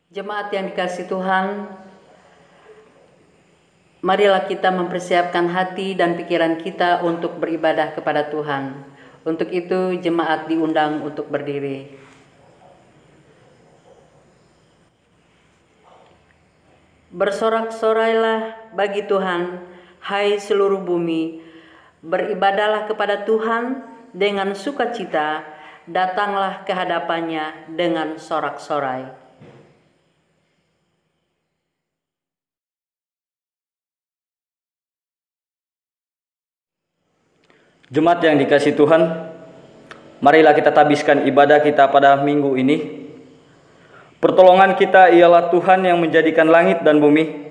Jemaat yang dikasihi Tuhan, marilah kita mempersiapkan hati dan pikiran kita untuk beribadah kepada Tuhan. Untuk itu, jemaat diundang untuk berdiri. Bersorak-sorailah bagi Tuhan, hai seluruh bumi. Beribadahlah kepada Tuhan dengan sukacita, datanglah ke hadapannya dengan sorak-sorai. Jemaat yang dikasihi Tuhan, marilah kita tabiskan ibadah kita pada minggu ini. Pertolongan kita ialah Tuhan yang menjadikan langit dan bumi.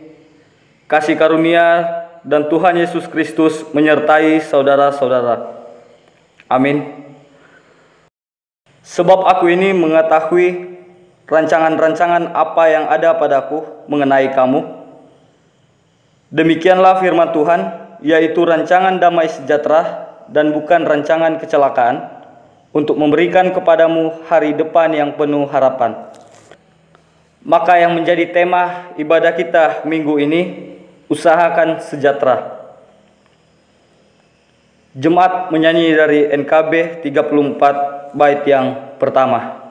Kasih karunia dan Tuhan Yesus Kristus menyertai saudara-saudara. Amin. Sebab aku ini mengetahui rancangan-rancangan apa yang ada padaku mengenai kamu. Demikianlah firman Tuhan, yaitu rancangan damai sejahtera dan bukan rancangan kecelakaan, untuk memberikan kepadamu hari depan yang penuh harapan. Maka yang menjadi tema ibadah kita minggu ini, usahakan sejahtera. Jemaat menyanyi dari NKB 34 bait yang pertama.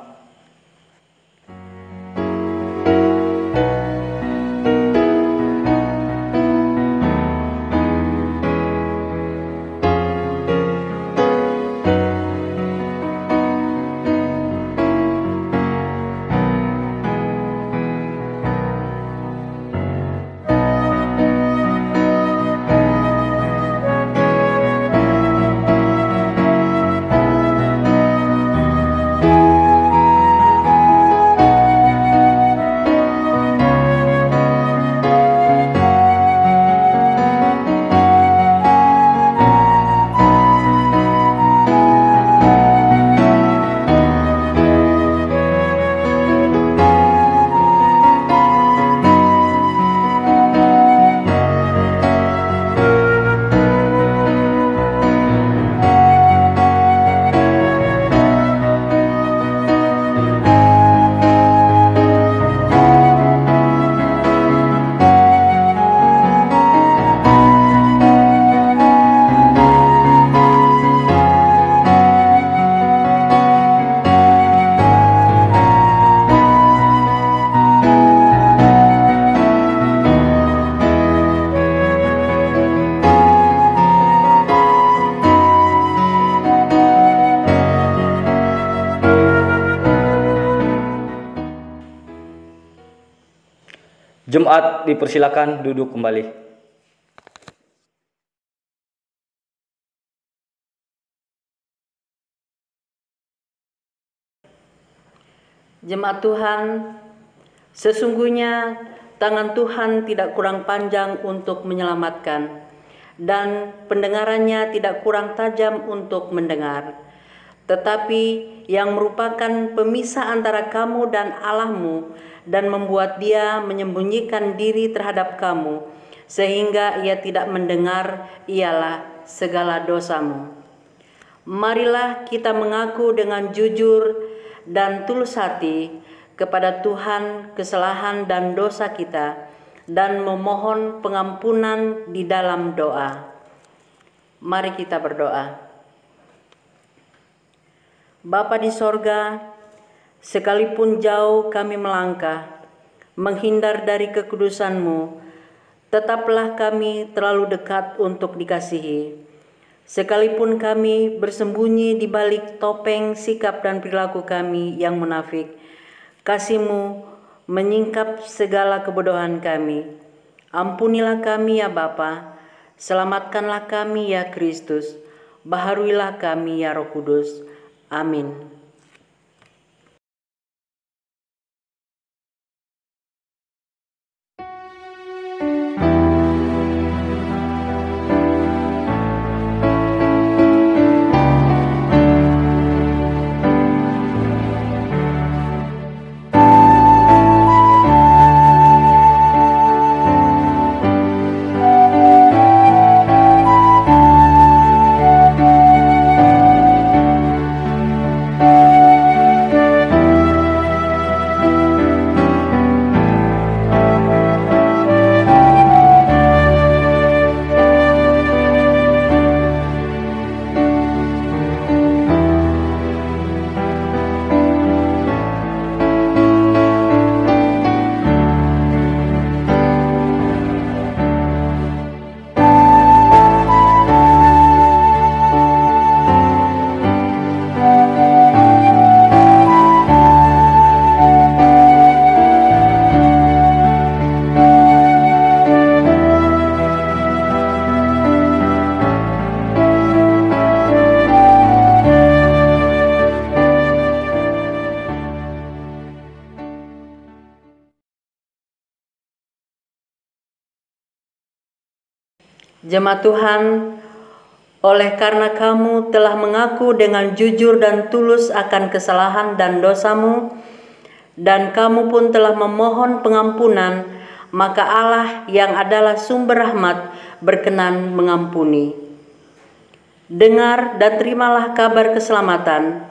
Jemaat dipersilakan duduk kembali. Jemaat Tuhan, sesungguhnya tangan Tuhan tidak kurang panjang untuk menyelamatkan, dan pendengarannya tidak kurang tajam untuk mendengar. Tetapi yang merupakan pemisah antara kamu dan Allahmu, dan membuat dia menyembunyikan diri terhadap kamu, sehingga ia tidak mendengar, ialah segala dosamu. Marilah kita mengaku dengan jujur dan tulus hati kepada Tuhan kesalahan dan dosa kita, dan memohon pengampunan di dalam doa. Mari kita berdoa. Bapa di sorga, sekalipun jauh kami melangkah, menghindar dari kekudusan-Mu, tetaplah kami terlalu dekat untuk dikasihi. Sekalipun kami bersembunyi di balik topeng sikap dan perilaku kami yang munafik, kasih-Mu menyingkap segala kebodohan kami. Ampunilah kami ya Bapa, selamatkanlah kami ya Kristus, baharuilah kami ya Roh Kudus. Amin. Jemaat Tuhan, oleh karena kamu telah mengaku dengan jujur dan tulus akan kesalahan dan dosamu, dan kamu pun telah memohon pengampunan, maka Allah yang adalah sumber rahmat berkenan mengampuni. Dengar dan terimalah kabar keselamatan,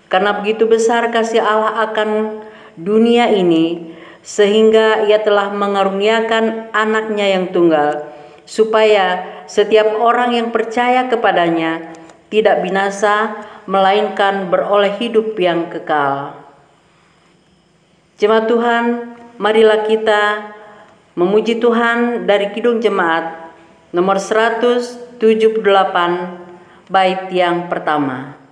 karena begitu besar kasih Allah akan dunia ini, sehingga Ia telah mengaruniakan anaknya yang tunggal, supaya setiap orang yang percaya kepadanya tidak binasa, melainkan beroleh hidup yang kekal. Jemaat Tuhan, marilah kita memuji Tuhan dari Kidung Jemaat nomor 178 bait yang pertama.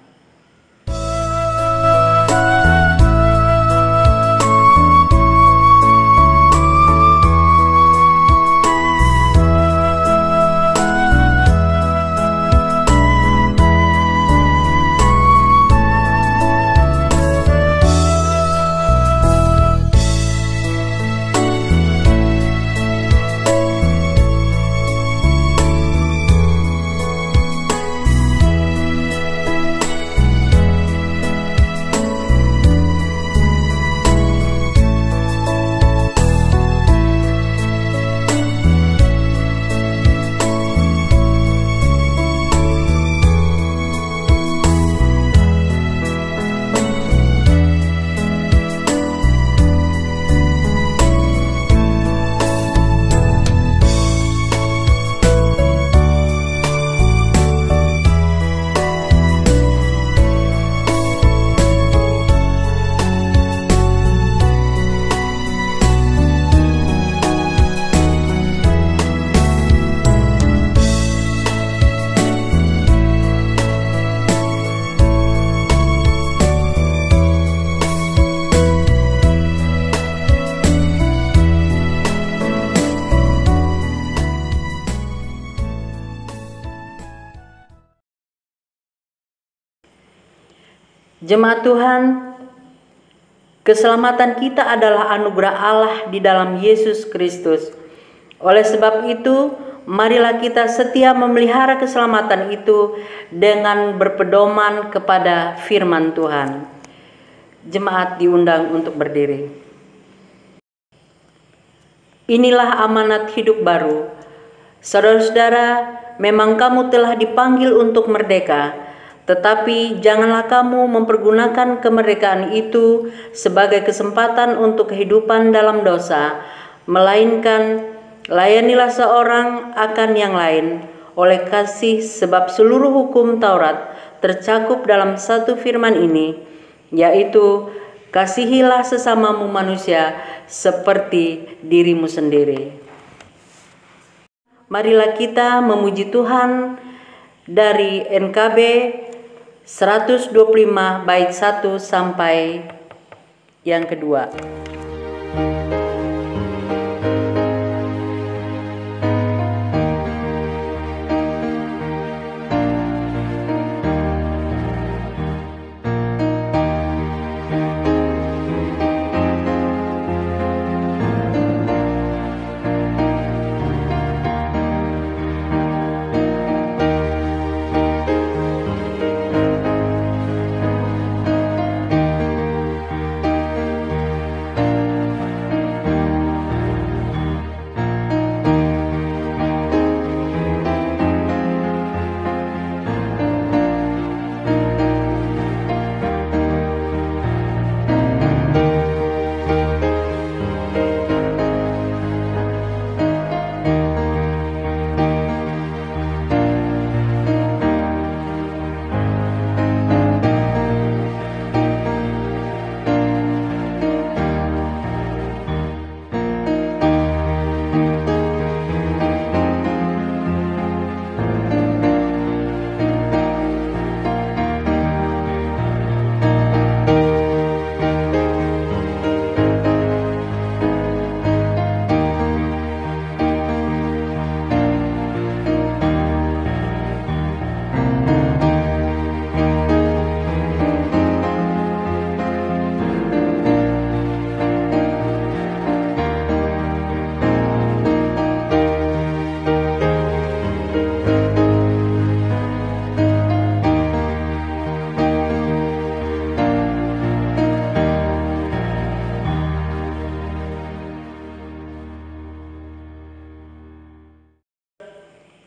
Jemaat Tuhan, keselamatan kita adalah anugerah Allah di dalam Yesus Kristus. Oleh sebab itu, marilah kita setia memelihara keselamatan itu dengan berpedoman kepada firman Tuhan. Jemaat diundang untuk berdiri. Inilah amanat hidup baru. Saudara-saudara, memang kamu telah dipanggil untuk merdeka, tetapi janganlah kamu mempergunakan kemerdekaan itu sebagai kesempatan untuk kehidupan dalam dosa, melainkan layanilah seorang akan yang lain oleh kasih, sebab seluruh hukum Taurat tercakup dalam satu firman ini, yaitu kasihilah sesamamu manusia seperti dirimu sendiri. Marilah kita memuji Tuhan dari NKB 125 bait 1 sampai yang kedua.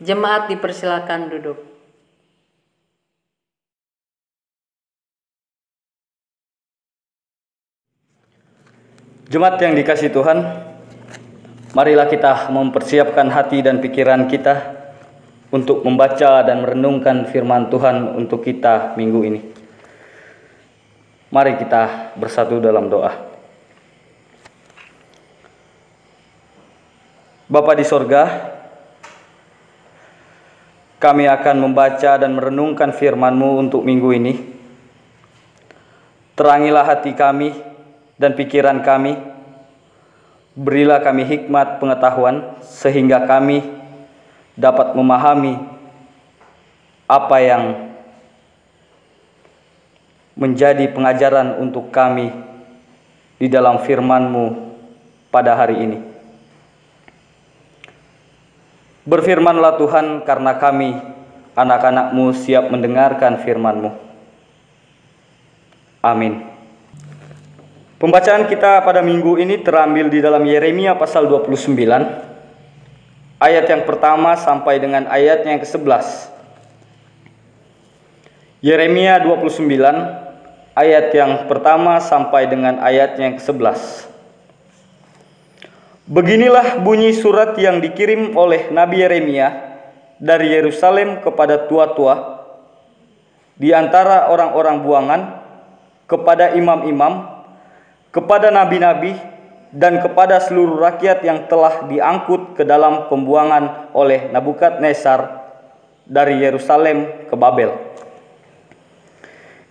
Jemaat dipersilakan duduk. Jemaat yang dikasihi Tuhan, marilah kita mempersiapkan hati dan pikiran kita untuk membaca dan merenungkan firman Tuhan untuk kita minggu ini. Mari kita bersatu dalam doa. Bapa di sorga, kami akan membaca dan merenungkan firman-Mu untuk minggu ini. Terangilah hati kami dan pikiran kami. Berilah kami hikmat pengetahuan sehingga kami dapat memahami apa yang menjadi pengajaran untuk kami di dalam firman-Mu pada hari ini. Berfirmanlah Tuhan, karena kami anak-anak-Mu siap mendengarkan firman-Mu. Amin. Pembacaan kita pada minggu ini terambil di dalam Yeremia pasal 29, ayat yang pertama sampai dengan ayat yang ke-11. Yeremia 29, ayat yang pertama sampai dengan ayat yang ke-11. Beginilah bunyi surat yang dikirim oleh Nabi Yeremia dari Yerusalem kepada tua-tua di antara orang-orang buangan, kepada imam-imam, kepada nabi-nabi, dan kepada seluruh rakyat yang telah diangkut ke dalam pembuangan oleh Nebukadnezar dari Yerusalem ke Babel.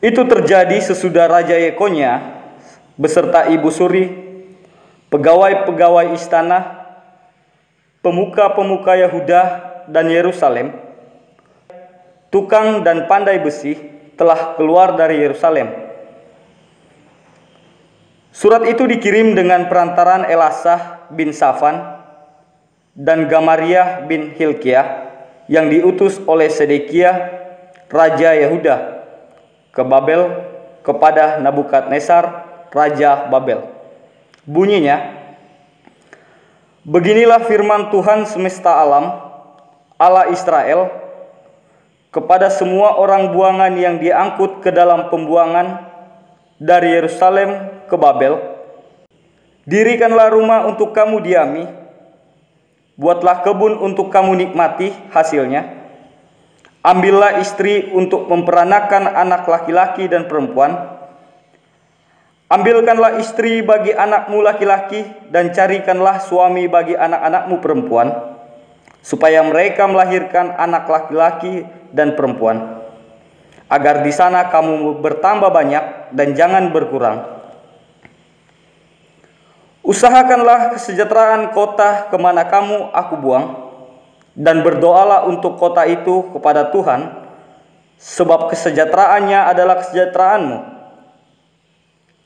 Itu terjadi sesudah Raja Yekonia beserta ibu suri, pegawai-pegawai istana, pemuka-pemuka Yehuda dan Yerusalem, tukang dan pandai besi telah keluar dari Yerusalem. Surat itu dikirim dengan perantaran Elasah bin Safan dan Gamariah bin Hilkiah yang diutus oleh Sedekia, Raja Yehuda, ke Babel kepada Nebukadnezar, Raja Babel. Bunyinya, beginilah firman Tuhan semesta alam, Allah Israel, kepada semua orang buangan yang diangkut ke dalam pembuangan dari Yerusalem ke Babel. Dirikanlah rumah untuk kamu diami, buatlah kebun untuk kamu nikmati hasilnya. Ambillah istri untuk memperanakan anak laki-laki dan perempuan. Ambilkanlah istri bagi anakmu laki-laki dan carikanlah suami bagi anak-anakmu perempuan, supaya mereka melahirkan anak laki-laki dan perempuan, agar di sana kamu bertambah banyak dan jangan berkurang. Usahakanlah kesejahteraan kota kemana kamu aku buang, dan berdoalah untuk kota itu kepada Tuhan, sebab kesejahteraannya adalah kesejahteraanmu.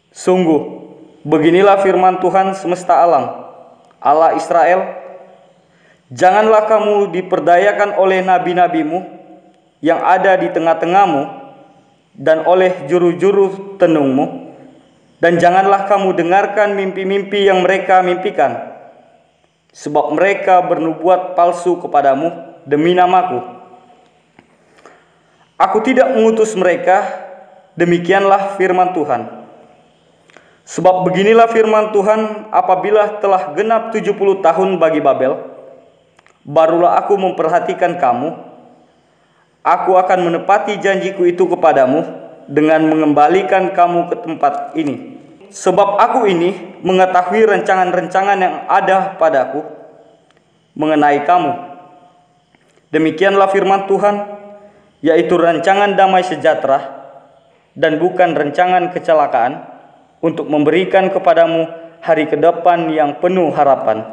Sungguh, beginilah firman Tuhan semesta alam, Allah Israel, janganlah kamu diperdayakan oleh nabi-nabimu yang ada di tengah-tengahmu dan oleh juru-juru tenungmu, dan janganlah kamu dengarkan mimpi-mimpi yang mereka mimpikan, sebab mereka bernubuat palsu kepadamu demi namaku. Aku tidak mengutus mereka, demikianlah firman Tuhan. Sebab beginilah firman Tuhan, apabila telah genap 70 tahun bagi Babel, barulah aku memperhatikan kamu. Aku akan menepati janjiku itu kepadamu dengan mengembalikan kamu ke tempat ini. Sebab aku ini mengetahui rancangan-rancangan yang ada padaku mengenai kamu. Demikianlah firman Tuhan, yaitu rancangan damai sejahtera dan bukan rancangan kecelakaan, untuk memberikan kepadamu hari ke depan yang penuh harapan.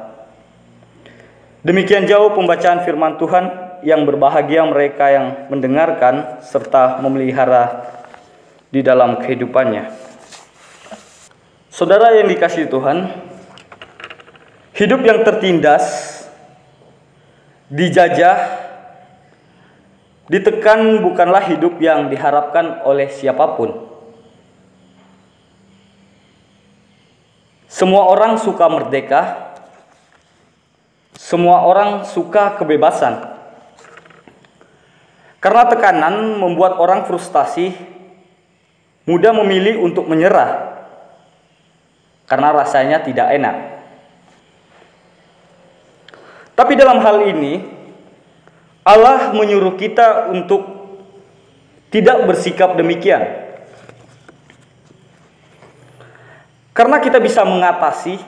Demikian jauh pembacaan firman Tuhan, yang berbahagia mereka yang mendengarkan serta memelihara di dalam kehidupannya. Saudara yang dikasihi Tuhan, hidup yang tertindas, dijajah, ditekan bukanlah hidup yang diharapkan oleh siapapun. Semua orang suka merdeka, semua orang suka kebebasan. Karena tekanan membuat orang frustasi, mudah memilih untuk menyerah karena rasanya tidak enak. Tapi dalam hal ini, Allah menyuruh kita untuk tidak bersikap demikian. Karena kita bisa mengatasi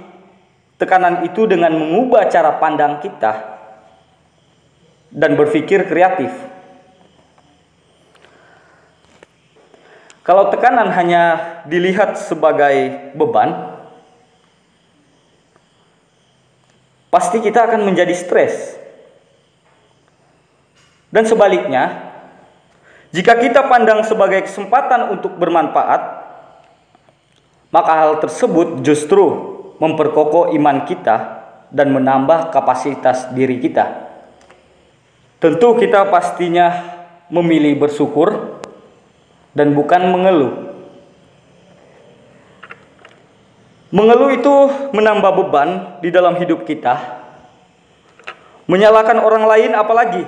tekanan itu dengan mengubah cara pandang kita dan berpikir kreatif. Kalau tekanan hanya dilihat sebagai beban, pasti kita akan menjadi stres. Dan sebaliknya, jika kita pandang sebagai kesempatan untuk bermanfaat, maka hal tersebut justru memperkokoh iman kita dan menambah kapasitas diri kita. Tentu kita pastinya memilih bersyukur dan bukan mengeluh. Mengeluh itu menambah beban di dalam hidup kita. Menyalahkan orang lain apalagi.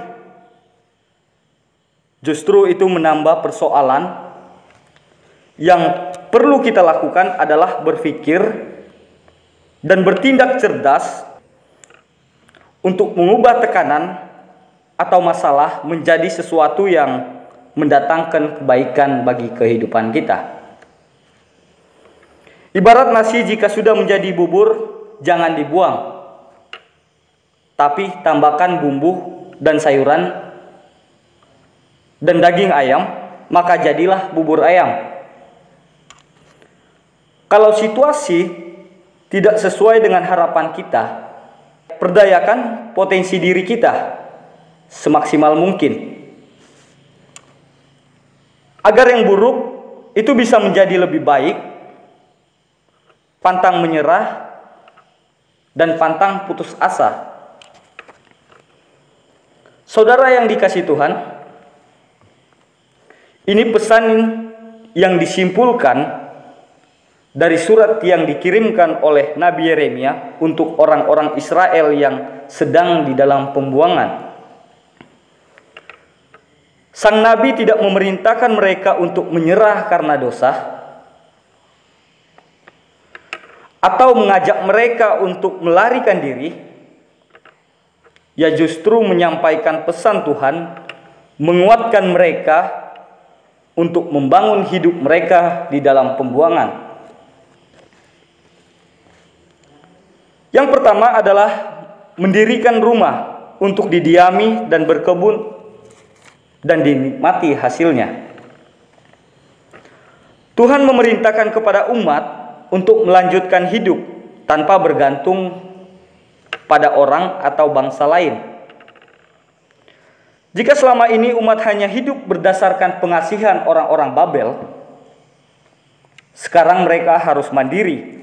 Justru itu menambah persoalan. Yang perlu kita lakukan adalah berpikir dan bertindak cerdas untuk mengubah tekanan atau masalah menjadi sesuatu yang mendatangkan kebaikan bagi kehidupan kita. Ibarat nasi jika sudah menjadi bubur, jangan dibuang. Tapi tambahkan bumbu dan sayuran dan daging ayam, maka jadilah bubur ayam. Kalau situasi tidak sesuai dengan harapan kita, perdayakan potensi diri kita semaksimal mungkin, agar yang buruk itu bisa menjadi lebih baik. Pantang menyerah dan pantang putus asa. Saudara yang dikasihi Tuhan, ini pesan yang disimpulkan dari surat yang dikirimkan oleh Nabi Yeremia untuk orang-orang Israel yang sedang di dalam pembuangan. Sang Nabi tidak memerintahkan mereka untuk menyerah karena dosa, atau mengajak mereka untuk melarikan diri. Ia justru menyampaikan pesan Tuhan, menguatkan mereka untuk membangun hidup mereka di dalam pembuangan. Yang pertama adalah mendirikan rumah untuk didiami dan berkebun dan dinikmati hasilnya. Tuhan memerintahkan kepada umat untuk melanjutkan hidup tanpa bergantung pada orang atau bangsa lain. Jika selama ini umat hanya hidup berdasarkan pengasihan orang-orang Babel, sekarang mereka harus mandiri.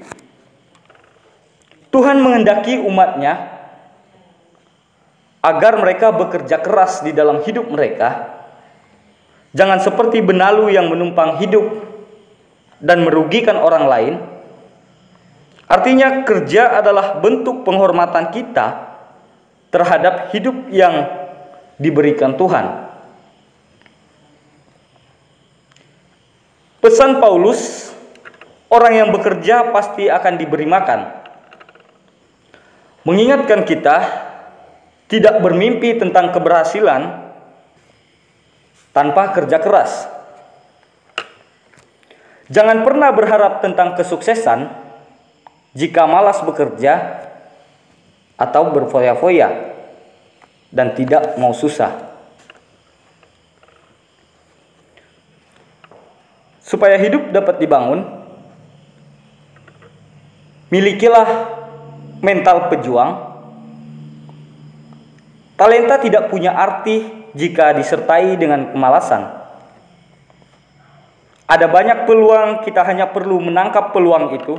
Tuhan menghendaki umatnya agar mereka bekerja keras di dalam hidup mereka. Jangan seperti benalu yang menumpang hidup dan merugikan orang lain. Artinya kerja adalah bentuk penghormatan kita terhadap hidup yang diberikan Tuhan. Pesan Paulus, orang yang bekerja pasti akan diberi makan, mengingatkan kita tidak bermimpi tentang keberhasilan tanpa kerja keras. Jangan pernah berharap tentang kesuksesan jika malas bekerja atau berfoya-foya dan tidak mau susah. Supaya hidup dapat dibangun, milikilah mental pejuang. Talenta tidak punya arti jika disertai dengan kemalasan. Ada banyak peluang, kita hanya perlu menangkap peluang itu,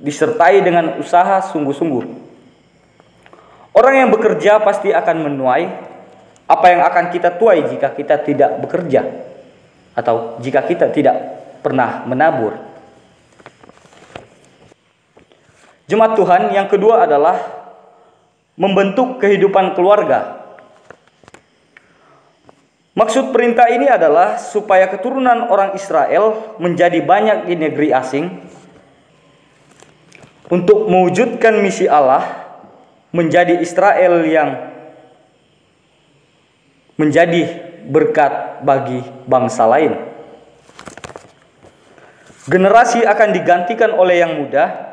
disertai dengan usaha sungguh-sungguh. Orang yang bekerja pasti akan menuai apa yang akan kita tuai jika kita tidak bekerja, atau jika kita tidak pernah menabur. Jemaat Tuhan, yang kedua adalah membentuk kehidupan keluarga. Maksud perintah ini adalah supaya keturunan orang Israel menjadi banyak di negeri asing untuk mewujudkan misi Allah menjadi Israel yang menjadi berkat bagi bangsa lain. Generasi akan digantikan oleh yang muda.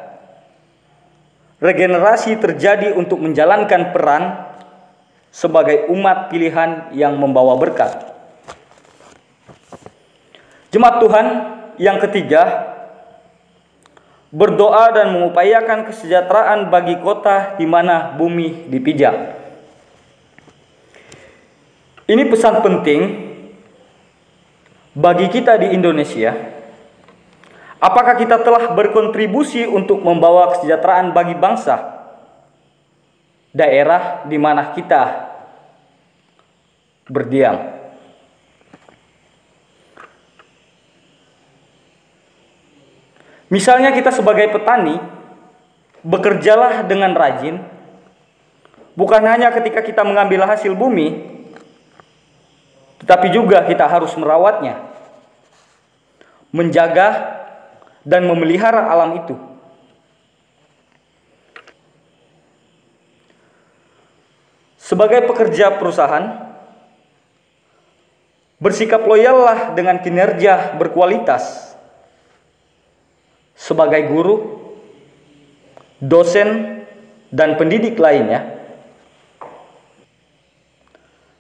Regenerasi terjadi untuk menjalankan peran sebagai umat pilihan yang membawa berkat. Jemaat Tuhan yang ketiga, berdoa dan mengupayakan kesejahteraan bagi kota di mana bumi dipijak. Ini pesan penting bagi kita di Indonesia. Apakah kita telah berkontribusi untuk membawa kesejahteraan bagi bangsa, daerah di mana kita berdiam? Misalnya kita sebagai petani, bekerjalah dengan rajin, bukan hanya ketika kita mengambil hasil bumi, tetapi juga kita harus merawatnya, menjaga dan memelihara alam itu. Sebagai pekerja perusahaan, bersikap loyallah dengan kinerja berkualitas. Sebagai guru, dosen, dan pendidik lainnya,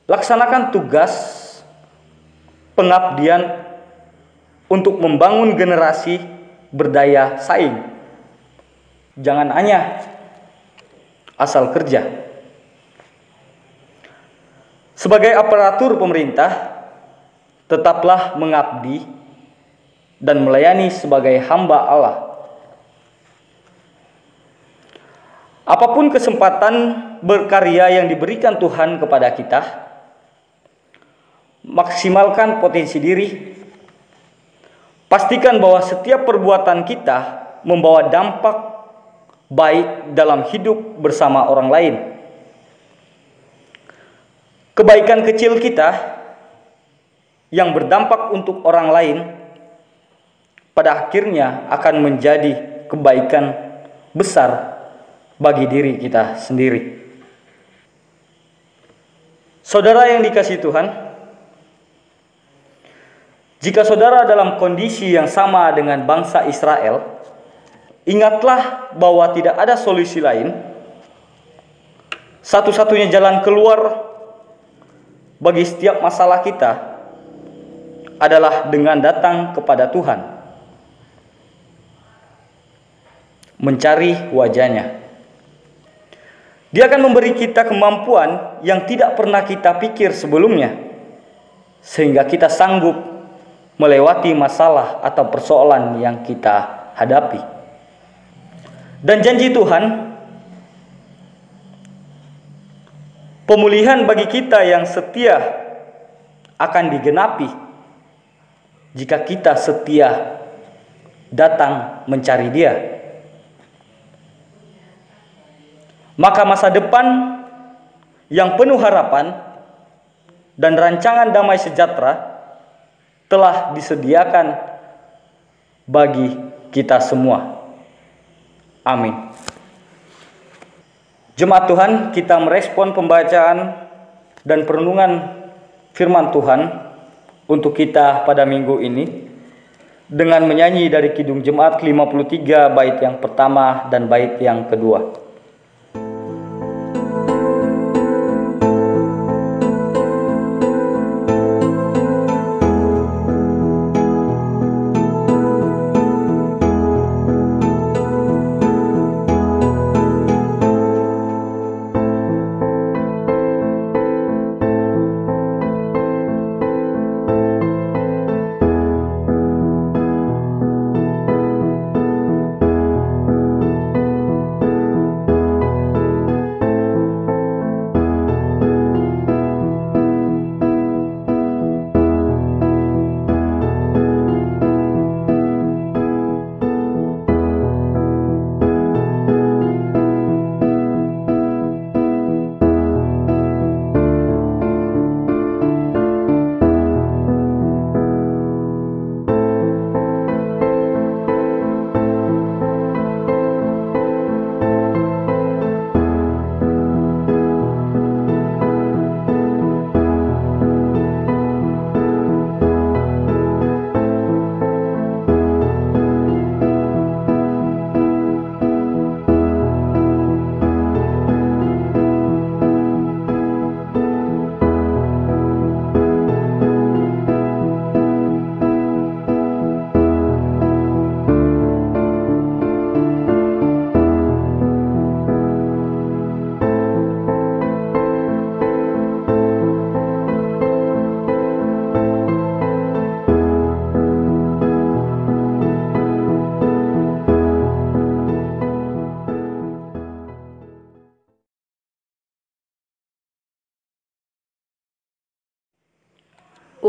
laksanakan tugas pengabdian untuk membangun generasi berdaya saing. Jangan hanya asal kerja. Sebagai aparatur pemerintah, tetaplah mengabdi dan melayani sebagai hamba Allah. Apapun kesempatan berkarya yang diberikan Tuhan kepada kita, maksimalkan potensi diri. Pastikan bahwa setiap perbuatan kita membawa dampak baik dalam hidup bersama orang lain. Kebaikan kecil kita yang berdampak untuk orang lain pada akhirnya akan menjadi kebaikan besar bagi diri kita sendiri. Saudara yang dikasihi Tuhan, jika saudara dalam kondisi yang sama dengan bangsa Israel, ingatlah bahwa tidak ada solusi lain. Satu-satunya jalan keluar bagi setiap masalah kita adalah dengan datang kepada Tuhan, mencari wajahnya. Dia akan memberi kita kemampuan yang tidak pernah kita pikir sebelumnya, sehingga kita sanggup melewati masalah atau persoalan yang kita hadapi. Dan janji Tuhan, pemulihan bagi kita yang setia akan digenapi jika kita setia datang mencari Dia. Maka masa depan yang penuh harapan dan rancangan damai sejahtera telah disediakan bagi kita semua. Amin. Jemaat Tuhan, kita merespon pembacaan dan perenungan firman Tuhan untuk kita pada minggu ini dengan menyanyi dari Kidung Jemaat 53 bait yang pertama dan bait yang kedua.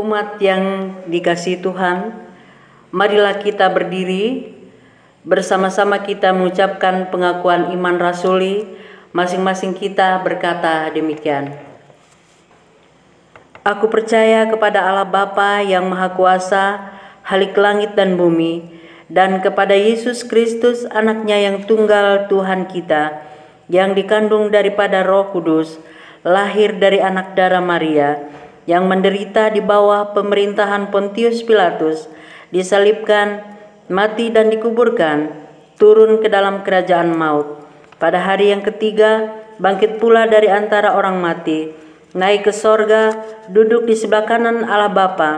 Umat yang dikasihi Tuhan, marilah kita berdiri, bersama-sama kita mengucapkan pengakuan iman rasuli. Masing-masing kita berkata demikian. Aku percaya kepada Allah Bapa yang Maha Kuasa, Khalik langit dan bumi, dan kepada Yesus Kristus, anaknya yang tunggal Tuhan kita, yang dikandung daripada Roh Kudus, lahir dari anak darah Maria, yang menderita di bawah pemerintahan Pontius Pilatus, disalibkan, mati dan dikuburkan, turun ke dalam kerajaan maut. Pada hari yang ketiga, bangkit pula dari antara orang mati, naik ke sorga, duduk di sebelah kanan Allah Bapa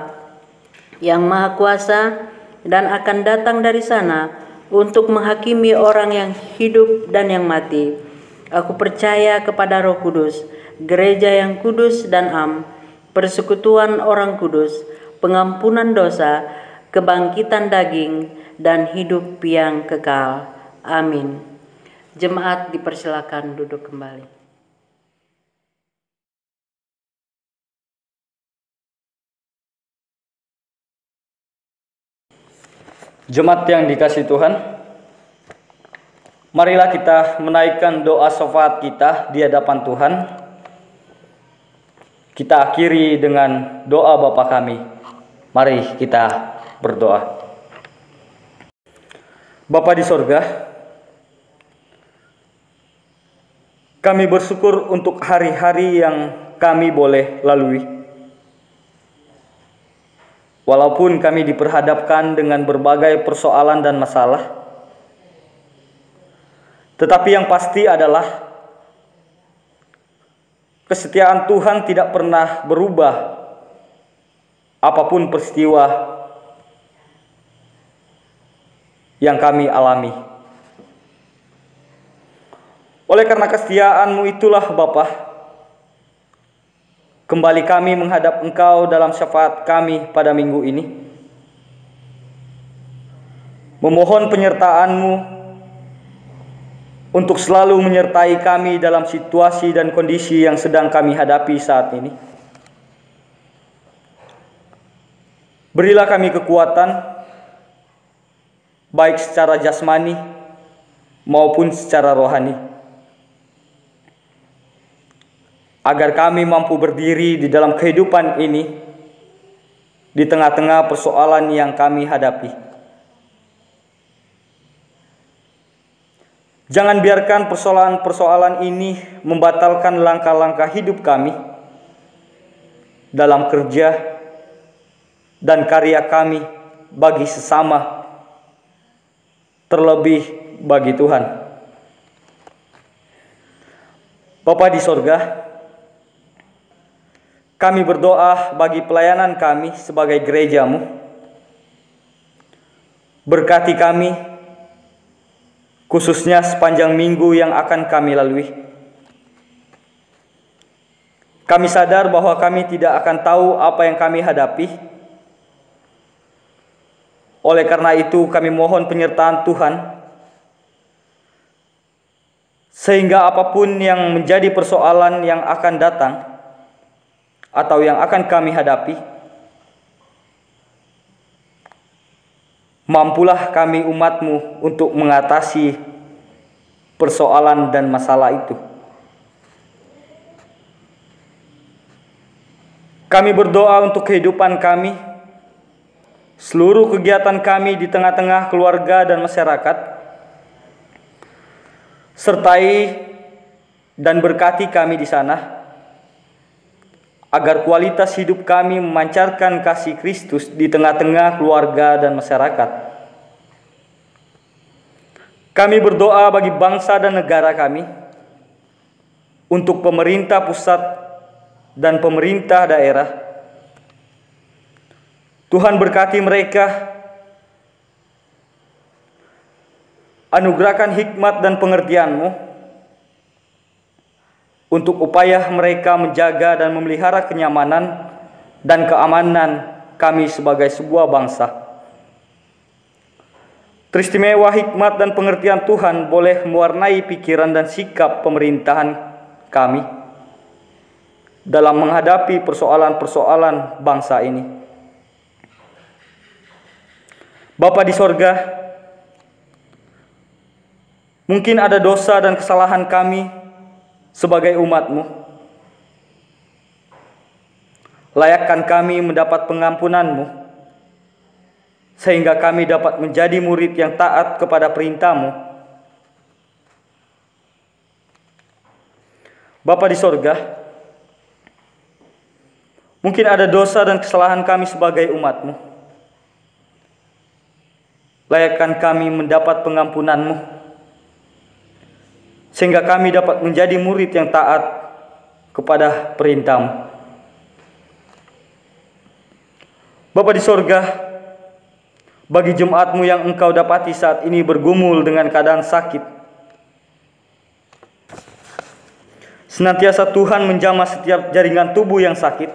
yang Maha Kuasa, dan akan datang dari sana untuk menghakimi orang yang hidup dan yang mati. Aku percaya kepada Roh Kudus, gereja yang kudus dan am, persekutuan orang kudus, pengampunan dosa, kebangkitan daging, dan hidup yang kekal. Amin. Jemaat dipersilakan duduk kembali. Jemaat yang dikasihi Tuhan, marilah kita menaikkan doa syafaat kita di hadapan Tuhan. Kita akhiri dengan doa Bapa kami. Mari kita berdoa. Bapa di sorga, kami bersyukur untuk hari-hari yang kami boleh lalui. Walaupun kami diperhadapkan dengan berbagai persoalan dan masalah, tetapi yang pasti adalah kesetiaan Tuhan tidak pernah berubah apapun peristiwa yang kami alami. Oleh karena kesetiaan-Mu itulah Bapa, kembali kami menghadap Engkau dalam syafaat kami pada minggu ini, memohon penyertaan-Mu untuk selalu menyertai kami dalam situasi dan kondisi yang sedang kami hadapi saat ini. Berilah kami kekuatan, baik secara jasmani maupun secara rohani, agar kami mampu berdiri di dalam kehidupan ini di tengah-tengah persoalan yang kami hadapi. Jangan biarkan persoalan-persoalan ini membatalkan langkah-langkah hidup kami dalam kerja dan karya kami bagi sesama, terlebih bagi Tuhan. Bapa di sorga, kami berdoa bagi pelayanan kami sebagai gereja-Mu. Berkati kami, khususnya sepanjang minggu yang akan kami lalui. Kami sadar bahwa kami tidak akan tahu apa yang kami hadapi. Oleh karena itu, kami mohon penyertaan Tuhan, sehingga apapun yang menjadi persoalan yang akan datang atau yang akan kami hadapi, mampulah kami umat-Mu untuk mengatasi persoalan dan masalah itu. Kami berdoa untuk kehidupan kami, seluruh kegiatan kami di tengah-tengah keluarga dan masyarakat. Sertai dan berkati kami di sana, agar kualitas hidup kami memancarkan kasih Kristus di tengah-tengah keluarga dan masyarakat. Kami berdoa bagi bangsa dan negara kami, untuk pemerintah pusat dan pemerintah daerah. Tuhan berkati mereka, anugerahkan hikmat dan pengertian-Mu untuk upaya mereka menjaga dan memelihara kenyamanan dan keamanan kami sebagai sebuah bangsa. Teristimewa hikmat dan pengertian Tuhan boleh mewarnai pikiran dan sikap pemerintahan kami. dalam menghadapi persoalan-persoalan bangsa ini. Bapa di sorga, mungkin ada dosa dan kesalahan kami sebagai umat-Mu. Layakkan kami mendapat pengampunan-Mu, sehingga kami dapat menjadi murid yang taat kepada perintah-Mu. Bapa di sorga, mungkin ada dosa dan kesalahan kami sebagai umat-Mu. Layakkan kami mendapat pengampunan-Mu, sehingga kami dapat menjadi murid yang taat kepada perintah-Mu. Bapa di sorga, bagi jemaat-Mu yang Engkau dapati saat ini bergumul dengan keadaan sakit, senantiasa Tuhan menjamah setiap jaringan tubuh yang sakit,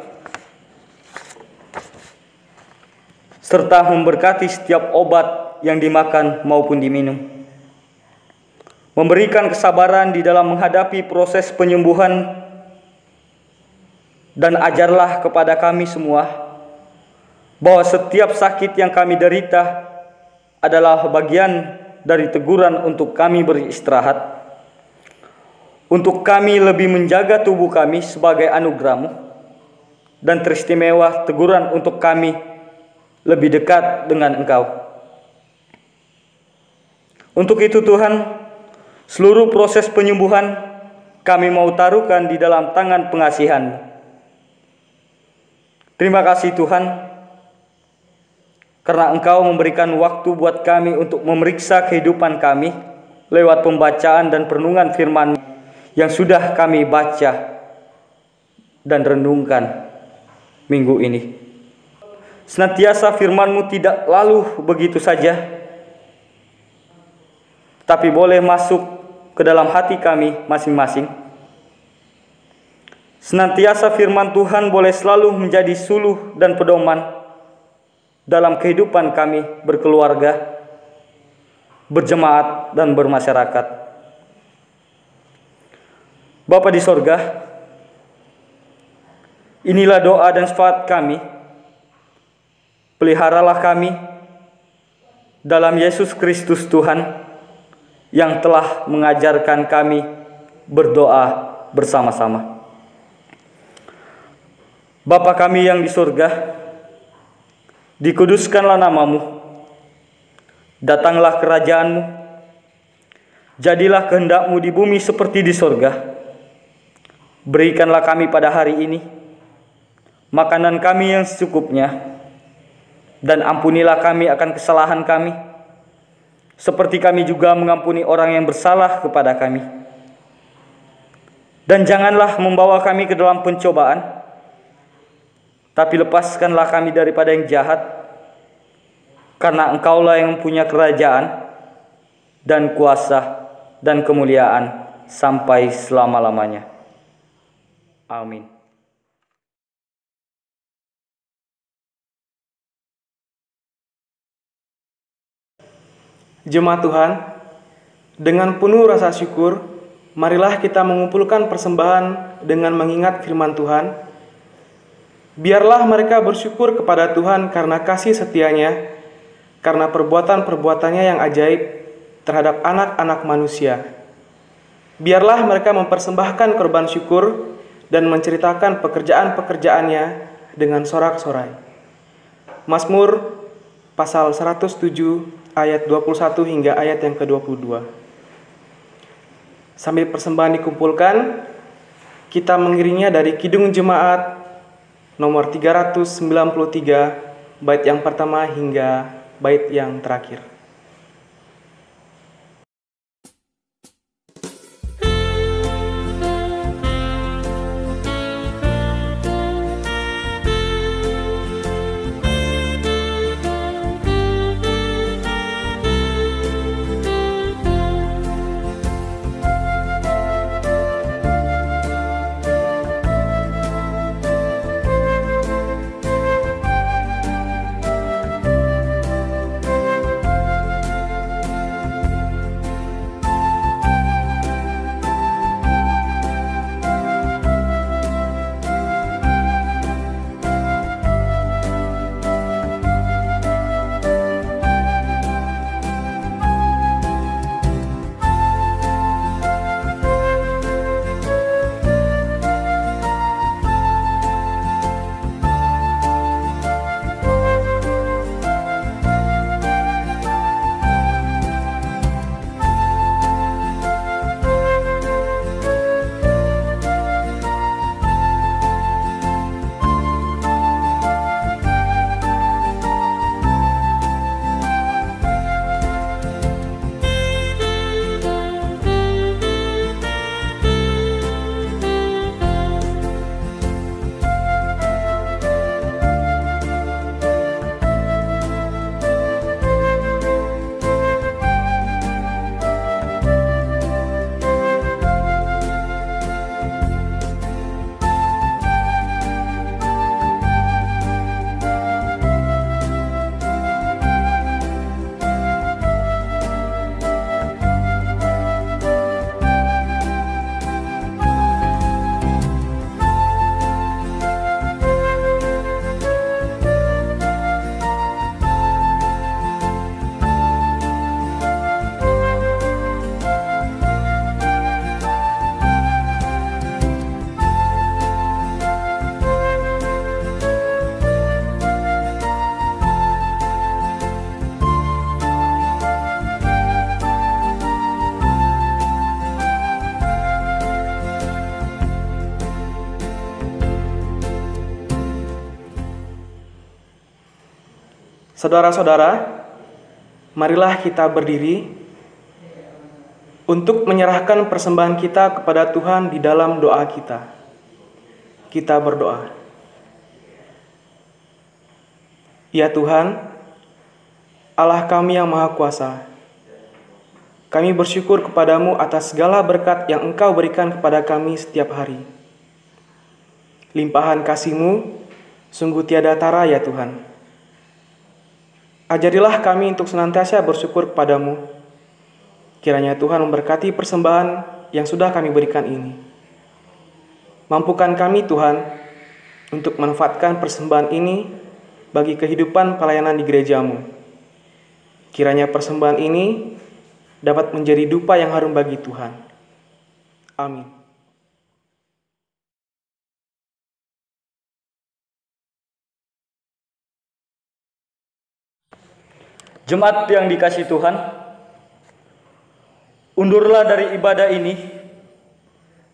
serta memberkati setiap obat yang dimakan maupun diminum. Memberikan kesabaran di dalam menghadapi proses penyembuhan, dan ajarlah kepada kami semua bahwa setiap sakit yang kami derita adalah bagian dari teguran untuk kami beristirahat, untuk kami lebih menjaga tubuh kami sebagai anugerah-Mu, dan teristimewa teguran untuk kami lebih dekat dengan Engkau. Untuk itu Tuhan, seluruh proses penyembuhan kami mau taruhkan di dalam tangan pengasihan-Mu. Terima kasih Tuhan, karena Engkau memberikan waktu buat kami untuk memeriksa kehidupan kami lewat pembacaan dan perenungan firman yang sudah kami baca dan renungkan minggu ini. Senantiasa firman-Mu tidak lalu begitu saja, tapi boleh masuk ke dalam hati kami masing-masing. Senantiasa firman Tuhan boleh selalu menjadi suluh dan pedoman dalam kehidupan kami berkeluarga, berjemaat, dan bermasyarakat. Bapa di sorga, inilah doa dan syafaat kami. Peliharalah kami dalam Yesus Kristus Tuhan, yang telah mengajarkan kami berdoa bersama-sama. Bapa kami yang di surga, dikuduskanlah nama-Mu, datanglah kerajaan-Mu, jadilah kehendak-Mu di bumi seperti di surga. Berikanlah kami pada hari ini makanan kami yang secukupnya, dan ampunilah kami akan kesalahan kami, seperti kami juga mengampuni orang yang bersalah kepada kami. Dan janganlah membawa kami ke dalam pencobaan, tapi lepaskanlah kami daripada yang jahat, karena Engkaulah yang punya kerajaan dan kuasa dan kemuliaan sampai selama-lamanya. Amin. Jemaat Tuhan, dengan penuh rasa syukur, marilah kita mengumpulkan persembahan dengan mengingat firman Tuhan. Biarlah mereka bersyukur kepada Tuhan karena kasih setia-Nya, karena perbuatan-perbuatannya yang ajaib terhadap anak-anak manusia. Biarlah mereka mempersembahkan korban syukur dan menceritakan pekerjaan-pekerjaannya dengan sorak-sorai. Mazmur pasal 107 ayat 21 hingga ayat yang ke-22. Sambil persembahan dikumpulkan, kita mengiringnya dari Kidung Jemaat nomor 393, bait yang pertama hingga bait yang terakhir. Saudara-saudara, marilah kita berdiri untuk menyerahkan persembahan kita kepada Tuhan di dalam doa kita. Kita berdoa. Ya Tuhan, Allah kami yang Maha Kuasa, kami bersyukur kepadamu atas segala berkat yang Engkau berikan kepada kami setiap hari. Limpahan kasih-Mu sungguh tiada tara ya Tuhan. Ajarilah kami untuk senantiasa bersyukur kepadamu. Kiranya Tuhan memberkati persembahan yang sudah kami berikan ini. Mampukan kami Tuhan untuk memanfaatkan persembahan ini bagi kehidupan pelayanan di gereja-Mu. Kiranya persembahan ini dapat menjadi dupa yang harum bagi Tuhan. Amin. Jemaat yang dikasihi Tuhan, undurlah dari ibadah ini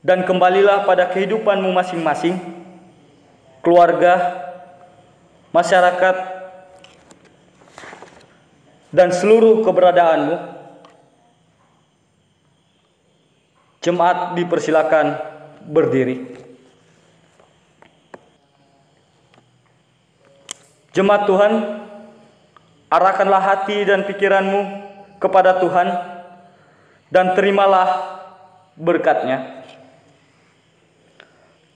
dan kembalilah pada kehidupanmu masing-masing, keluarga, masyarakat, dan seluruh keberadaanmu. Jemaat dipersilakan berdiri. Jemaat Tuhan, arahkanlah hati dan pikiranmu kepada Tuhan dan terimalah berkat-Nya.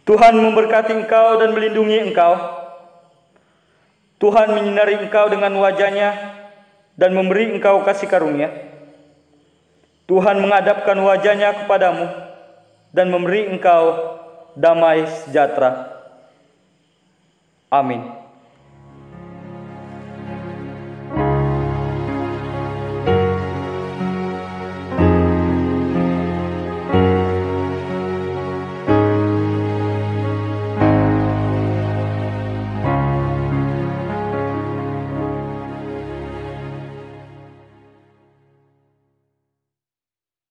Tuhan memberkati engkau dan melindungi engkau. Tuhan menyinari engkau dengan wajah-Nya dan memberi engkau kasih karunia. Tuhan menghadapkan wajah-Nya kepadamu dan memberi engkau damai sejahtera. Amin.